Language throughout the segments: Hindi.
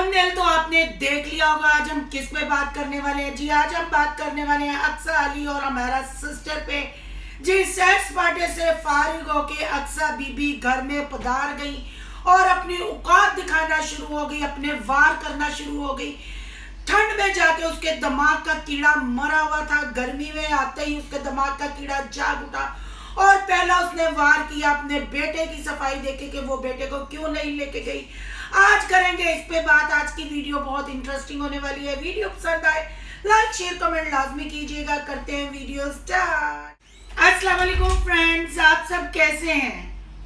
थंबनेल तो आपने देख लिया होगा। आज हम किस पे बात करने वाले हैं? जी आज हम बात करने वाले हैं अक्सा अली और हमारा सिस्टर पे। जी सैर सपाटे से फारिग होके अक्सा बीबी घर में पधार गई और अपनी औकात दिखाना शुरू हो गई, अपने वार करना शुरू हो गई। ठंड में जाके उसके दिमाग का कीड़ा मरा हुआ था, गर्मी में आते ही उसके दिमाग का कीड़ा जाग उठा और पहला उसने वार किया अपने बेटे की सफाई देखे कि वो बेटे को क्यों नहीं लेके गई। आज करेंगे इस पे बात। आज की वीडियो बहुत इंटरेस्टिंग होने वाली है। वीडियो पसंद आए लाइक शेयर कमेंट लाजमी कीजिएगा। करते हैं वीडियो स्टार्ट। अस्सलाम वालेकुम फ्रेंड्स, आप सब कैसे हैं?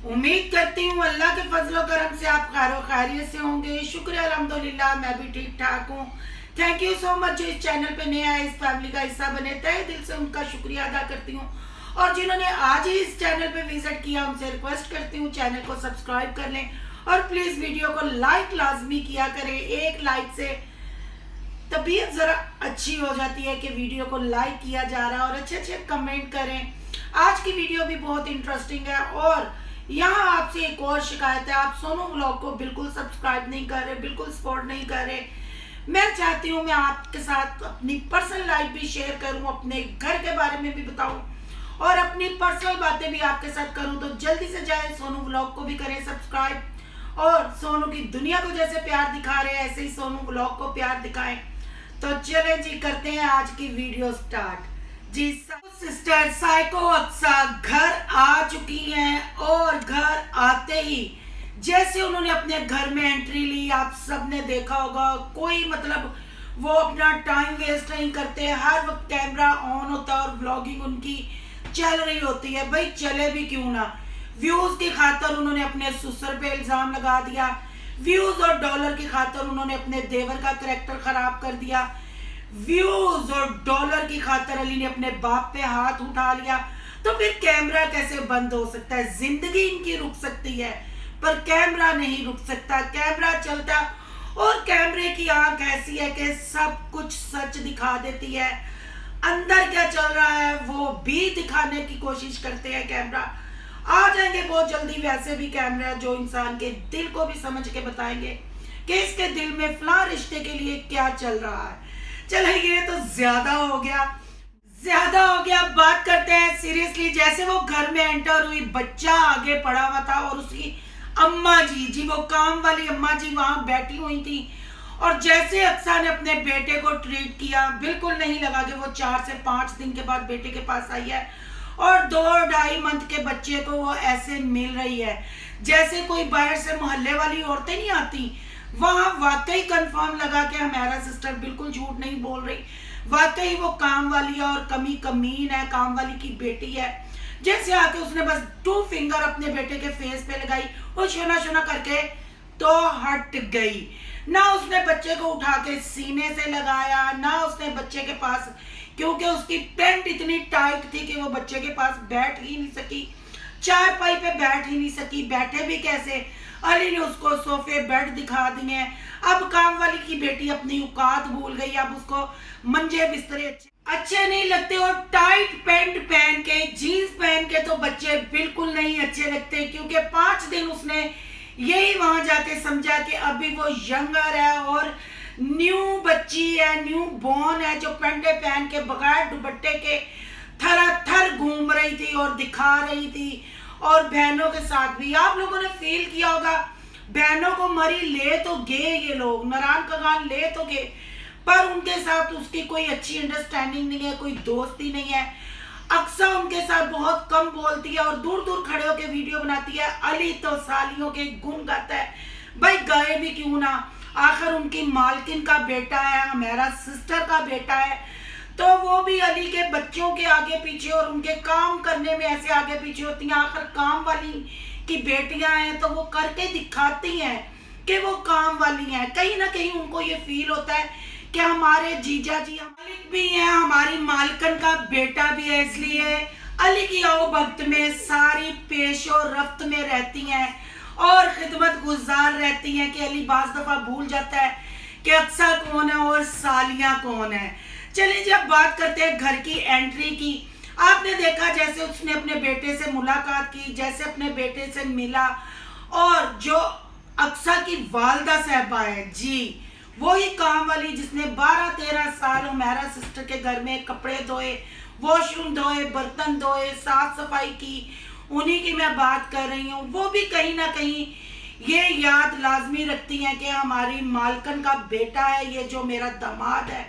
उम्मीद करती हूँ अल्लाह के फजलो करम से आप खैर खैरियत से होंगे। शुक्र अल्हम्दुलिल्लाह मैं भी ठीक ठाक हूँ। थैंक यू सो मच जो इस चैनल पे नए आए, इस फैमिली का हिस्सा बने, तहे दिल से उनका शुक्रिया अदा करती हूँ। और जिन्होंने आज ही इस चैनल पे विजिट किया उनसे रिक्वेस्ट करती हूँ चैनल को सब्सक्राइब कर लें और प्लीज वीडियो को लाइक लाजमी किया करें। एक लाइक से तबीयत जरा अच्छी हो जाती है कि वीडियो को लाइक किया जा रहा है और अच्छे अच्छे कमेंट करें। आज की वीडियो भी बहुत इंटरेस्टिंग है और यहाँ आपसे एक और शिकायत है, आप सोनू व्लॉग को बिल्कुल सब्सक्राइब नहीं कर रहे, बिल्कुल सपोर्ट नहीं कर रहे। मैं चाहती हूँ मैं आपके साथ अपनी पर्सनल लाइफ भी शेयर करूँ, अपने घर के बारे में भी बताऊँ और अपनी पर्सनल बातें भी आपके साथ करूँ। तो जल्दी से जाए सोनू व्लॉग को भी करें सब्सक्राइब और सोनू की दुनिया को जैसे प्यार दिखा रहे हैं ऐसे ही सोनू व्लॉग को प्यार दिखाएं। तो चलें जी करते हैं आज की वीडियो स्टार्ट। जी सिस्टर साइको अक्सा घर आ चुकी हैं और घर आते ही जैसे उन्होंने अपने घर में एंट्री ली, आप सबने देखा होगा कोई मतलब वो अपना टाइम वेस्ट नहीं करते, हर वक्त कैमरा ऑन होता है और व्लॉगिंग उनकी चल रही होती है। भाई चले भी क्यों ना, व्यूज की खातर उन्होंने अपने ससुर पे इल्जाम लगा दिया, व्यूज और डॉलर की खातर उन्होंने अपने देवर का करैक्टर खराब कर दिया, व्यूज और डॉलर की खातर अली ने अपने बाप पे हाथ उठा लिया। तो फिर कैमरा कैसे बंद हो सकता है? जिंदगी इनकी रुक सकती है पर कैमरा नहीं रुक सकता। कैमरा चलता और कैमरे की आंख ऐसी है कि सब कुछ सच दिखा देती है, अंदर क्या चल रहा है वो भी दिखाने की कोशिश करते हैं। कैमरा आ जाएंगे बहुत जल्दी, वैसे भी कैमरा जो इंसान के दिल को भी समझ के बताएंगे कि इसके दिल में फला रिश्ते के लिए क्या चल रहा है। चलिए ये तो ज्यादा हो गया। बात करते हैं सीरियसली। जैसे वो घर में एंटर हुई, बच्चा आगे पड़ा हुआ था और उसकी अम्मा जी वो काम वाली अम्मा जी वहां बैठी हुई थी और जैसे अक्सा ने अपने बेटे को ट्रीट किया, बिल्कुल नहीं लगा कि वो 4 से 5 दिन के बाद बेटे के पास आई है और 2-2.5 मंथ के बच्चे को वो ऐसे मिल रही है जैसे कोई बाहर से मोहल्ले वाली औरतें नहीं आती। वहां वाकई कंफर्म लगा कि हमारा सिस्टर बिल्कुल झूठ नहीं बोल रही, वाकई वो काम वाली है और कमीन है, काम वाली की बेटी है। जैसे आके उसने बस 2 फिंगर अपने बेटे के फेस पे लगाई और शोना करके तो हट गई। ना उसने बच्चे को उठा के सीने से लगाया, ना उसने बच्चे के पास, क्योंकि उसकी पैंट इतनी टाइट थी कि वो बच्चे के पास बैठ ही नहीं सकी, चारपाई पे बैठ ही नहीं सकी। बैठे भी कैसे? अली ने उसको सोफे बेड दिखा दिए। अब काम वाली की बेटी अपनी औकात भूल गई, अब उसको मंजे बिस्तरे अच्छे नहीं लगते और टाइट पैंट पहन के, जीन्स पहन के तो बच्चे बिल्कुल नहीं अच्छे लगते। क्योंकि 5 दिन उसने यही वहां जाके समझा कि अभी वो यंगर है और न्यू बच्ची है, न्यू बॉर्न है, जो पेंटे पहन के बगैर दुपट्टे के थर घूम रही थी और दिखा रही थी। और बहनों के साथ भी आप लोगों ने फील किया होगा, बहनों को मरी ले तो गए ये लोग, नारायण कगान ले तो गए, पर उनके साथ उसकी कोई अच्छी अंडरस्टैंडिंग नहीं है, कोई दोस्ती नहीं है। अक्सा उनके साथ बहुत कम बोलती है और दूर दूर खड़े होकर वीडियो बनाती है। अली तो सालियों के गुण गाता है। भाई गाए भी क्यों ना, आखिर उनकी मालकिन का बेटा है, हमारा सिस्टर का बेटा है, तो वो भी अली के बच्चों के आगे पीछे और उनके काम करने में ऐसे आगे पीछे होती हैं। आखिर काम वाली की बेटियां हैं तो वो करके दिखाती हैं कि वो काम वाली हैं। कहीं ना कहीं उनको ये फील होता है कि हमारे जीजा जी मालिक भी हैं, हमारी मालकन का बेटा भी है, इसलिए अली की आओ भक्त में सारी पेशो रफ्त में रहती हैं और खिदमत गुजार रहती हैं कि अली बाज दफा भूल जाता है कि अक्सा कौन है और सालियां कौन है। चलिए जब बात करते हैं घर की एंट्री की, आपने देखा जैसे उसने अपने बेटे से मुलाकात की, जैसे अपने बेटे से मिला और जो अक्सा की वालदा साहबा है जी, वही काम वाली जिसने 12-13 साल हमारा सिस्टर के घर में कपड़े धोए, वॉशरूम धोए, बर्तन धोए, साफ सफाई की, उन्हीं की मैं बात कर रही हूँ। वो भी कहीं ना कहीं ये याद लाजमी रखती हैं कि हमारी मालकन का बेटा है ये जो मेरा दामाद है।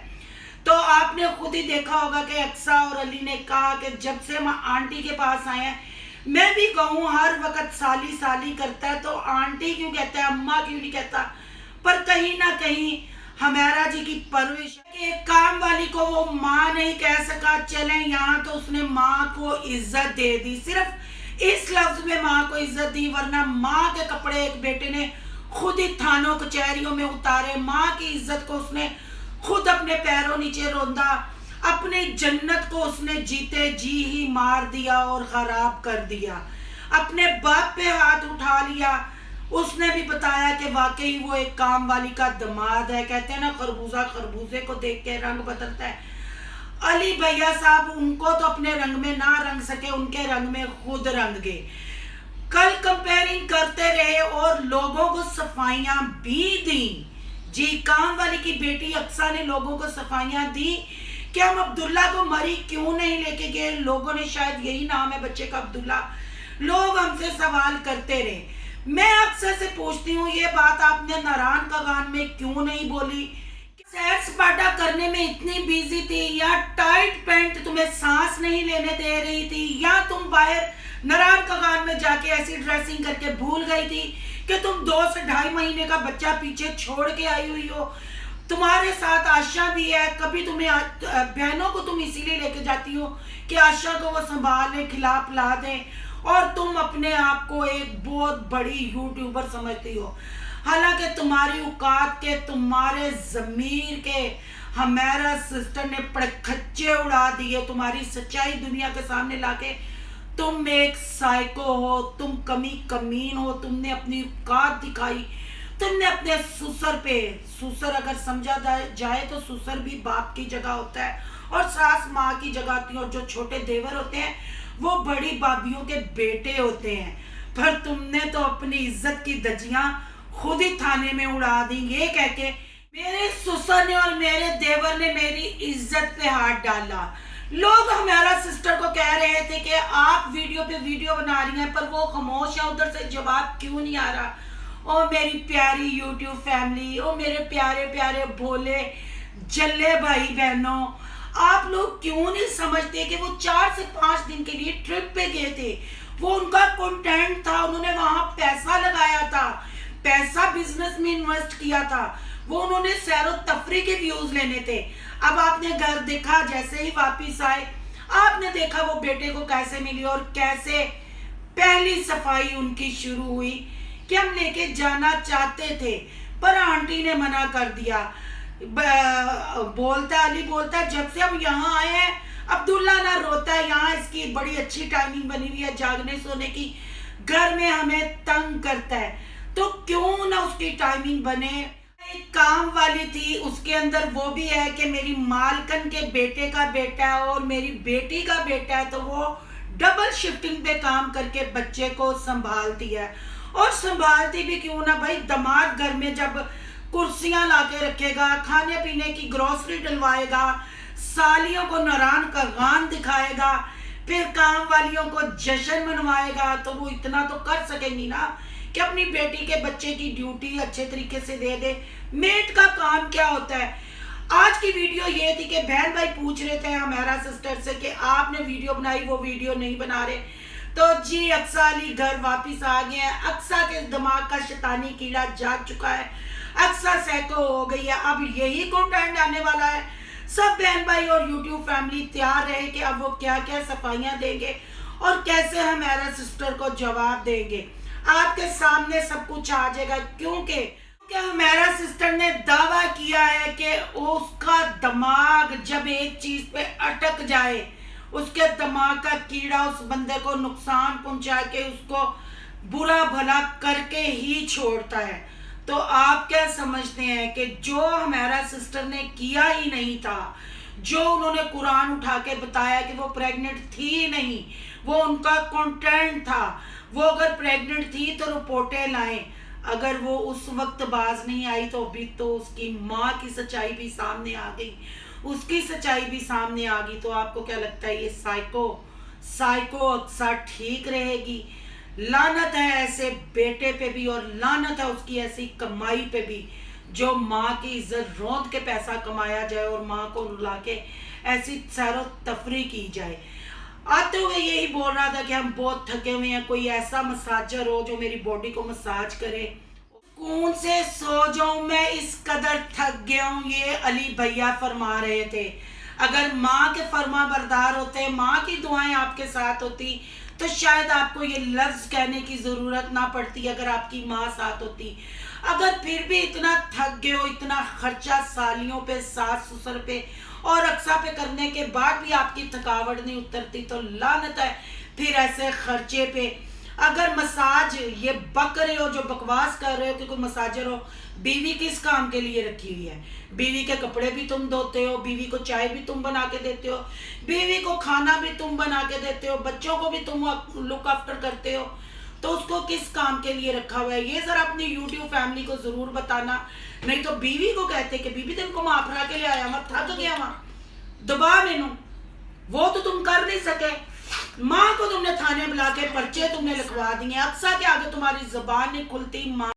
तो आपने खुद ही देखा होगा कि अक्सा और अली ने कहा कि जब से हम आंटी के पास आए हैं, मैं भी कहूँ हर वक्त साली साली करता है तो आंटी क्यों कहता है, अम्मा क्यों नहीं कहता, पर कहीं ना कहीं हमारा जी की परवरिश है। एक काम वाली को वो माँ नहीं कह सका, चले यहाँ तो उसने माँ को इज्जत दे दी, सिर्फ इस लफ्ज में माँ को इज्जत दी, वरना माँ के कपड़े एक बेटे ने खुद ही थानों कचहरियों में उतारे, माँ की इज्जत को उसने खुद अपने पैरों नीचे रौंदा, अपनी जन्नत को उसने जीते जी ही मार दिया और खराब कर दिया, अपने बाप पे हाथ उठा लिया। उसने भी बताया कि वाकई वो एक काम वाली का दामाद है। कहते हैं ना, खरबूजा खरबूजे को देख के रंग बदलता है। अली भैया साहब उनको तो अपने रंग में ना रंग सके, उनके रंग में खुद रंग गए। कल कंपेयरिंग करते रहे और लोगों को सफाइयां भी दी जी। काम वाली की बेटी अक्सा ने लोगों को सफाइयां दी कि हम अब्दुल्ला को मरी क्यों नहीं लेके गए, लोगों ने, शायद यही नाम है बच्चे का अब्दुल्ला, लोग हमसे सवाल करते रहे। मैं अक्सर से पूछती हूँ ये बात आपने नारायण कगान में क्यों नहीं बोली, सैर सपाटा करने में इतनी बिजी थी, या टाइट पैंट तुम्हें सांस नहीं लेने दे रही थी, या तुम बाहर नारायण कगान में जाके ऐसी ड्रेसिंग करके भूल गई थी कि तुम 2 से 2.5 महीने का बच्चा पीछे छोड़ के आई हुई हो। तुम्हारे साथ आशा भी है, कभी तुम्हें बहनों को तुम इसीलिए लेके जाती हो कि आशा को वो संभालें, खिला पिला दें, और तुम अपने आप को एक बहुत बड़ी यूट्यूबर समझती हो। हालांकि तुम्हारी औकात के, तुम्हारे ज़मीर के हमारा सिस्टर ने पड़खच्चे उड़ा दिए, तुम्हारी सच्चाई दुनिया के सामने लाके तुम एक साइको हो, तुम कमी कमीन हो, तुमने अपनी औकात दिखाई, तुमने अपने ससुर पे, ससुर अगर समझा जाए तो ससुर भी बाप की जगह होता है और सास माँ की जगह होती है, और जो छोटे देवर होते हैं वो बड़ी भाभियों के बेटे होते हैं। पर तुमने तो अपनी इज्जत की धज्जियां खुद ही थाने में उड़ा दी, ये कह के मेरे ससुर ने और मेरे देवर ने मेरी इज्जत पे हाथ डाला। लोग हमारा सिस्टर को कह रहे थे कि आप वीडियो पे वीडियो बना रही हैं पर वो खामोश है, उधर से जवाब क्यों नहीं आ रहा। ओ मेरी प्यारी यूट्यूब फैमिली, ओ मेरे प्यारे प्यारे भोले जल्ले भाई बहनों, आप लोग क्यों नहीं समझते कि वो 4 से 5 दिन के लिए ट्रिप पे गए थे, वो उनका कंटेंट था, उन्होंने वहां पैसा लगाया था, पैसा बिजनेस में इन्वेस्ट किया था, वो उन्होंने सैरो तफरी के व्यूज लेने थे। अब आपने घर देखा, जैसे ही वापिस आए आपने देखा वो बेटे को कैसे मिली और कैसे पहली सफाई उनकी शुरू हुई कि हम लेके जाना चाहते थे पर आंटी ने मना कर दिया। बोलता अली बोलता जब से हम यहाँ आए हैं अब्दुल्ला ना रोता है, यहाँ इसकी बड़ी अच्छी टाइमिंग बनी हुई है जागने सोने की, घर में हमें तंग करता है, तो क्यों ना उसकी टाइमिंग बने। एक काम वाली थी, उसके अंदर वो भी है कि मेरी मालकन के बेटे का बेटा है और मेरी बेटी का बेटा है, तो वो डबल शिफ्टिंग पे काम करके बच्चे को संभालती है। और संभालती भी क्यों ना भाई, दामाद घर में जब कुर्सियां लाके रखेगा, खाने पीने की ग्रोसरी डलवाएगा, सालियों को नारायण का गान दिखाएगा, फिर काम वालियों को जश्न मनवाएगा, तो वो इतना तो कर सकेंगी ना कि अपनी बेटी के बच्चे की ड्यूटी अच्छे तरीके से दे दे। मेट का काम क्या होता है। आज की वीडियो ये थी कि बहन भाई पूछ रहे थे हमारा सिस्टर से कि आपने वीडियो बनाई, वो वीडियो नहीं बना रहे, तो जी अक्सा अली घर वापिस आ गए हैं। अक्सा के दिमाग का शैतानी कीड़ा जाग चुका है, अक्सा सैको हो गई है, अब यही कंटेंट आने वाला है। सब बहन भाई और यूट्यूब फैमिली तैयार रहे कि अब वो क्या क्या सफाइयां देंगे और कैसे हमारा सिस्टर को जवाब देंगे। आपके सामने सब कुछ आ जाएगा, क्योंकि हमारा सिस्टर ने दावा किया है कि उसका दिमाग जब एक चीज पे अटक जाए, उसके दिमाग का कीड़ा उस बंदे को नुकसान पहुंचा के उसको बुरा भला करके ही छोड़ता है। तो आप क्या समझते हैं कि जो हमारा सिस्टर ने किया ही नहीं था, जो उन्होंने कुरान उठा के बताया कि वो प्रेग्नेंट थी नहीं, वो उनका कंटेंट था, वो अगर प्रेग्नेंट थी तो रिपोर्टें लाएं। अगर वो उस वक्त बाज नहीं आई तो अभी तो उसकी माँ की सच्चाई भी सामने आ गई, उसकी सच्चाई भी सामने आ गई। तो आपको क्या लगता है ये साइको साइको अक्सा ठीक रहेगी? लानत है ऐसे बेटे पे भी, और लानत है उसकी ऐसी कमाई पे भी जो माँ की इज्जत रौंद के पैसा कमाया जाए और माँ को रुला के ऐसी सैरो तफरी की जाए। आते हुए यही बोल रहा था कि हम बहुत थके हुए हैं, कोई ऐसा मसाजर हो जो मेरी बॉडी को मसाज करे। सुकून से सो जाऊं, मैं इस कदर थक गया हूं, ये अली भैया फरमा रहे थे। अगर माँ के फर्मा बरदार होते, माँ की दुआएं आपके साथ होती तो शायद आपको ये लफ्ज कहने की जरूरत ना पड़ती, अगर आपकी माँ साथ होती। अगर फिर भी इतना थक गए हो, इतना खर्चा सालियों पे, सास ससुर पे और अक्सा पे करने के बाद भी आपकी थकावट नहीं उतरती, तो लानत है फिर ऐसे खर्चे पे। अगर मसाज ये बक रहे हो, जो बकवास कर रहे हो कि कोई मसाजर हो, बीवी किस काम के लिए रखी हुई है? बीवी के कपड़े भी तुम धोते हो, बीवी को चाय भी तुम बना के देते हो, बीवी को खाना भी तुम बना के देते हो, बच्चों को भी तुम लुक आफ्टर करते हो, तो उसको किस काम के लिए रखा हुआ है? ये जरा अपनी यूट्यूब फैमिली को जरूर बताना। नहीं तो बीवी को कहते कि बीबी तेरे को माफरा के लिए आया, मैं थक गया वहां दबा मैनू, वो तो तुम कर नहीं सके। माँ को तुमने थाने बुला के पर्चे तुमने लिखवा दिए, अक्सा के आगे तुम्हारी जबान नहीं खुलती। माँ